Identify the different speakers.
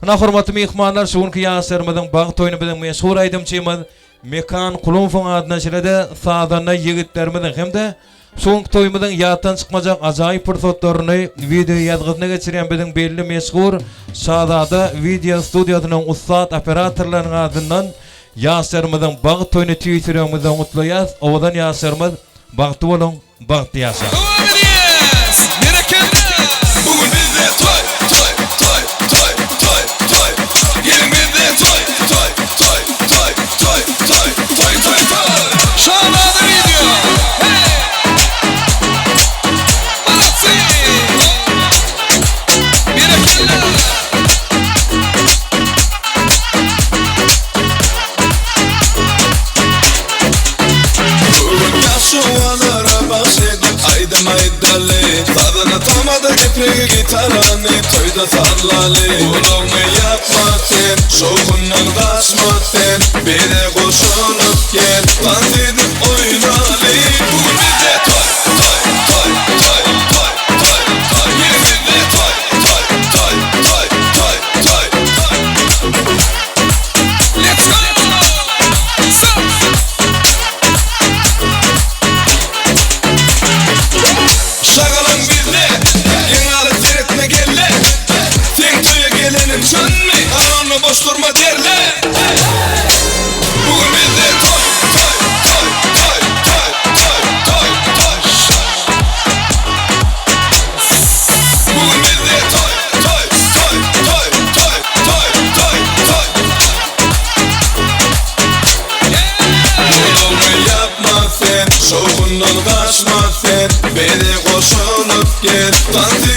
Speaker 1: Ana hormatly mehmanlar, şuňky ýaşlarymyzyň bagy toýuny bilen meşhur aýdymçymyz Mekan Kulumfun adına şirede sağdanna yigitlerimizdin hem-de soňky toýumyzyň ýatdan çykmajak ajaýyp pursatlaryny video ýazgysyna geçiren biziň belli meşhur Şahzada video studiýasynyň ustad operatorlarynyň adyndan ýaşlarymyzyň bagy toýuny tüýsüregimizi gutlaýas. Owadan ýaşlarymyz bagty bolun, bagty ýaşa.
Speaker 2: Bugün bizde toy, toy, toy, toy, toy, toy. Gelin bizde toy, toy, toy, toy, toy, toy, toy, toy, toy. Şahane video. Hey. Aksi. Mirakeller. Bugün yaşuanlara başladık. Aydım aydalı. Tadına tamadı gepregi gitarani. Toyda sallali. Uluğunu yapma sen. Şokundan kaçma sen. Bire koşulup gel. Dans edip oynali. Bugün bizde toy, toy, toy, toy, toy, toy, toy. Gelin bizde toy, toy, toy, toy, toy, toy, toy. Let's go! Şagalan bizde, yenalı seyretme gelle. Sen köye gelenin çönme, ananla boş durma derler. Bugün bizde toy, toy, toy, toy, toy, toy, toy, toy. Bugün bizde toy, toy, toy, toy, toy, toy, toy, toy. Uluğunu yapma sen, şovundan kaçma sen. Beni koşulup gel, dans